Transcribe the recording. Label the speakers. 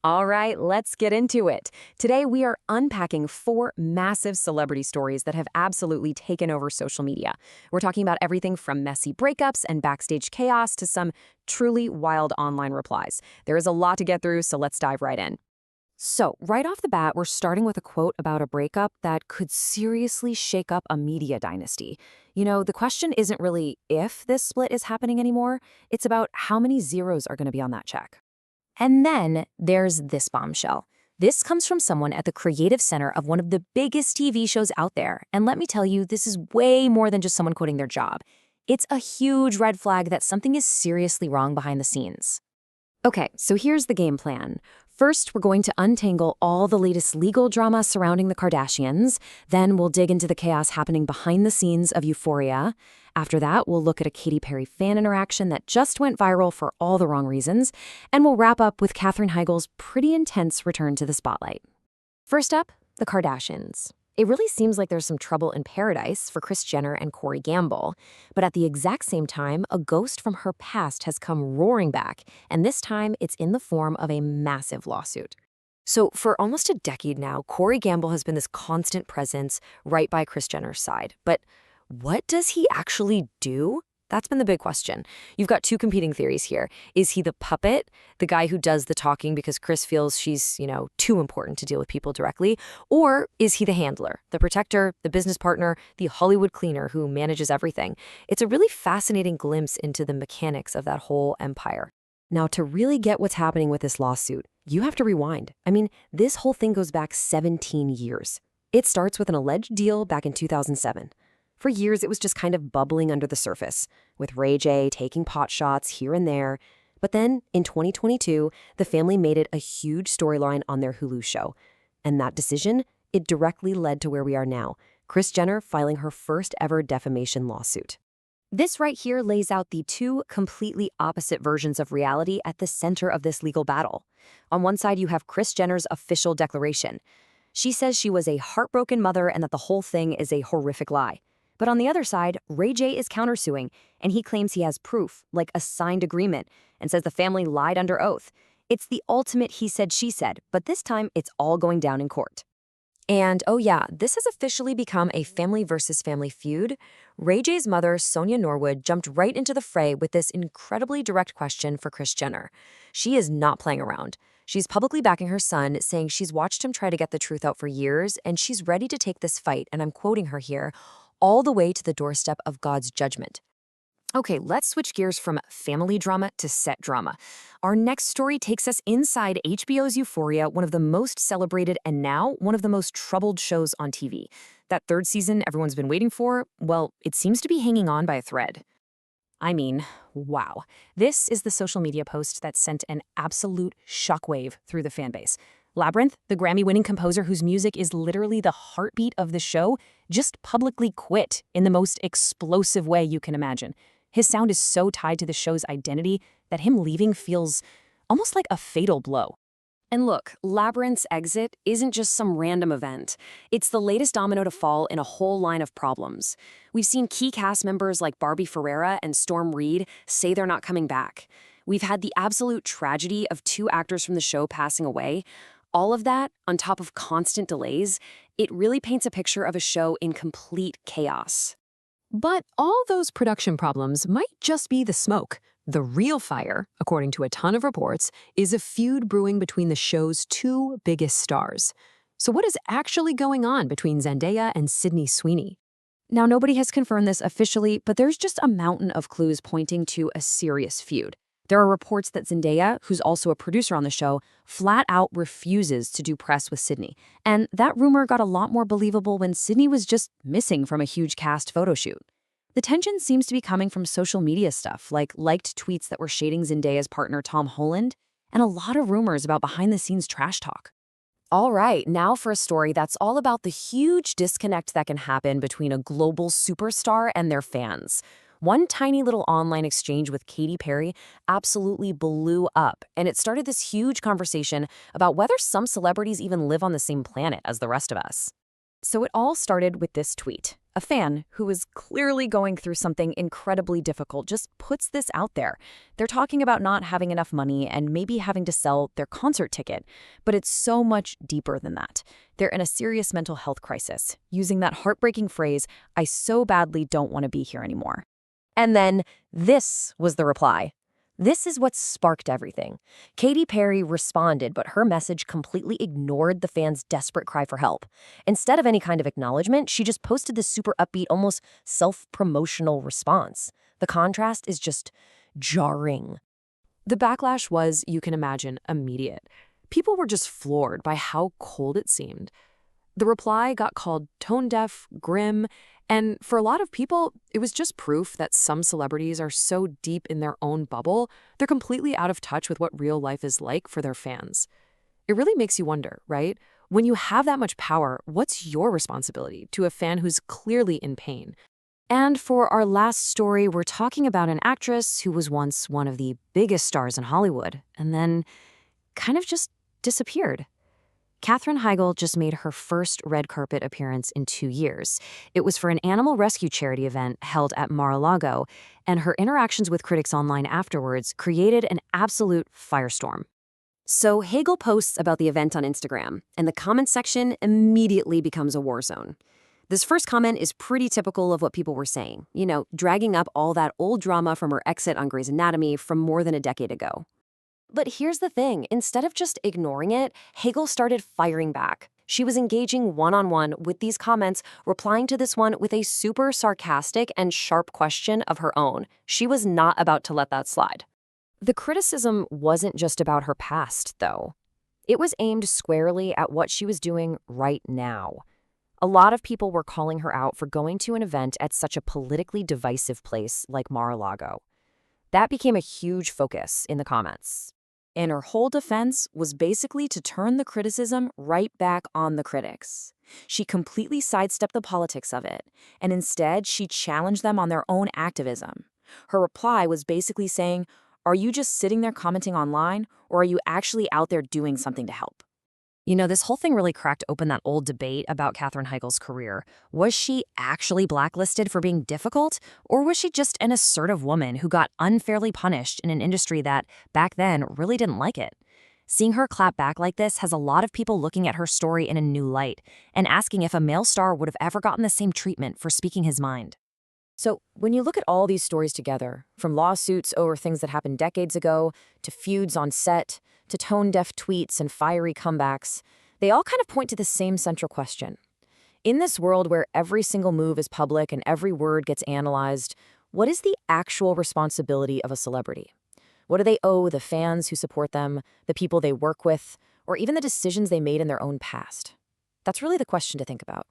Speaker 1: All right, let's get into it. Today, we are unpacking four massive celebrity stories that have absolutely taken over social media. We're talking about everything from messy breakups and backstage chaos to some truly wild online replies. There is a lot to get through, so let's dive right in. So, right off the bat, we're starting with a quote about a breakup that could seriously shake up a media dynasty. The question isn't really if this split is happening anymore, it's about how many zeros are going to be on that check. And then there's this bombshell. This comes from someone at the creative center of one of the biggest TV shows out there. And let me tell you, this is way more than just someone quitting their job. It's a huge red flag that something is seriously wrong behind the scenes. Okay, so here's the game plan. First, we're going to untangle all the latest legal drama surrounding the Kardashians. Then we'll dig into the chaos happening behind the scenes of Euphoria. After that, we'll look at a Katy Perry fan interaction that just went viral for all the wrong reasons. And we'll wrap up with Katherine Heigl's pretty intense return to the spotlight. First up, the Kardashians. It really seems like there's some trouble in paradise for Kris Jenner and Corey Gamble. But at the exact same time, a ghost from her past has come roaring back, and this time it's in the form of a massive lawsuit. So for almost a decade now, Corey Gamble has been this constant presence right by Kris Jenner's side. But what does he actually do? That's been the big question. You've got two competing theories here. Is he the puppet, the guy who does the talking because Kris feels she's, too important to deal with people directly? Or is he the handler, the protector, the business partner, the Hollywood cleaner who manages everything? It's a really fascinating glimpse into the mechanics of that whole empire. Now, to really get what's happening with this lawsuit, you have to rewind. This whole thing goes back 17 years. It starts with an alleged deal back in 2007. For years, it was just kind of bubbling under the surface, with Ray J taking pot shots here and there. But then, in 2022, the family made it a huge storyline on their Hulu show. And that decision, it directly led to where we are now, Kris Jenner filing her first ever defamation lawsuit. This right here lays out the two completely opposite versions of reality at the center of this legal battle. On one side, you have Kris Jenner's official declaration. She says she was a heartbroken mother and that the whole thing is a horrific lie. But on the other side, Ray J is countersuing, and he claims he has proof, like a signed agreement, and says the family lied under oath. It's the ultimate he said, she said, but this time it's all going down in court. And oh yeah, this has officially become a family versus family feud. Ray J's mother, Sonia Norwood, jumped right into the fray with this incredibly direct question for Kris Jenner. She is not playing around. She's publicly backing her son, saying she's watched him try to get the truth out for years, and she's ready to take this fight, and I'm quoting her here, all the way to the doorstep of God's judgment. Okay, let's switch gears from family drama to set drama. Our next story takes us inside HBO's Euphoria, one of the most celebrated and now one of the most troubled shows on TV. That third season everyone's been waiting for, well, it seems to be hanging on by a thread. Wow. This is the social media post that sent an absolute shockwave through the fanbase. Labyrinth, the Grammy-winning composer whose music is literally the heartbeat of the show, just publicly quit in the most explosive way you can imagine. His sound is so tied to the show's identity that him leaving feels almost like a fatal blow. And look, Labyrinth's exit isn't just some random event. It's the latest domino to fall in a whole line of problems. We've seen key cast members like Barbie Ferreira and Storm Reid say they're not coming back. We've had the absolute tragedy of two actors from the show passing away. All of that, on top of constant delays, it really paints a picture of a show in complete chaos. But all those production problems might just be the smoke. The real fire, according to a ton of reports, is a feud brewing between the show's two biggest stars. So what is actually going on between Zendaya and Sydney Sweeney? Now, nobody has confirmed this officially, but there's just a mountain of clues pointing to a serious feud. There are reports that Zendaya, who's also a producer on the show, flat out refuses to do press with Sydney. And that rumor got a lot more believable when Sydney was just missing from a huge cast photo shoot. The tension seems to be coming from social media stuff, like liked tweets that were shading Zendaya's partner Tom Holland, and a lot of rumors about behind-the-scenes trash talk. All right, now for a story that's all about the huge disconnect that can happen between a global superstar and their fans. One tiny little online exchange with Katy Perry absolutely blew up, and it started this huge conversation about whether some celebrities even live on the same planet as the rest of us. So it all started with this tweet. A fan who is clearly going through something incredibly difficult just puts this out there. They're talking about not having enough money and maybe having to sell their concert ticket, but it's so much deeper than that. They're in a serious mental health crisis, using that heartbreaking phrase, "I so badly don't want to be here anymore." And then this was the reply. This is what sparked everything. Katy Perry responded, but her message completely ignored the fans' desperate cry for help. Instead of any kind of acknowledgement, she just posted this super upbeat, almost self-promotional response. The contrast is just jarring. The backlash was, you can imagine, immediate. People were just floored by how cold it seemed. The reply got called tone-deaf, grim, and for a lot of people, it was just proof that some celebrities are so deep in their own bubble, they're completely out of touch with what real life is like for their fans. It really makes you wonder, right? When you have that much power, what's your responsibility to a fan who's clearly in pain? And for our last story, we're talking about an actress who was once one of the biggest stars in Hollywood, and then kind of just disappeared. Katherine Heigl just made her first red carpet appearance in 2 years. It was for an animal rescue charity event held at Mar-a-Lago, and her interactions with critics online afterwards created an absolute firestorm. So Heigl posts about the event on Instagram, and the comment section immediately becomes a war zone. This first comment is pretty typical of what people were saying, dragging up all that old drama from her exit on Grey's Anatomy from more than a decade ago. But here's the thing, instead of just ignoring it, Heigl started firing back. She was engaging one-on-one with these comments, replying to this one with a super sarcastic and sharp question of her own. She was not about to let that slide. The criticism wasn't just about her past, though. It was aimed squarely at what she was doing right now. A lot of people were calling her out for going to an event at such a politically divisive place like Mar-a-Lago. That became a huge focus in the comments. And her whole defense was basically to turn the criticism right back on the critics. She completely sidestepped the politics of it, and instead she challenged them on their own activism. Her reply was basically saying, "Are you just sitting there commenting online, or are you actually out there doing something to help?" This whole thing really cracked open that old debate about Katherine Heigl's career. Was she actually blacklisted for being difficult, or was she just an assertive woman who got unfairly punished in an industry that, back then, really didn't like it? Seeing her clap back like this has a lot of people looking at her story in a new light and asking if a male star would have ever gotten the same treatment for speaking his mind. So, when you look at all these stories together, from lawsuits over things that happened decades ago, to feuds on set, to tone-deaf tweets and fiery comebacks, they all kind of point to the same central question. In this world where every single move is public and every word gets analyzed, what is the actual responsibility of a celebrity? What do they owe the fans who support them, the people they work with, or even the decisions they made in their own past? That's really the question to think about.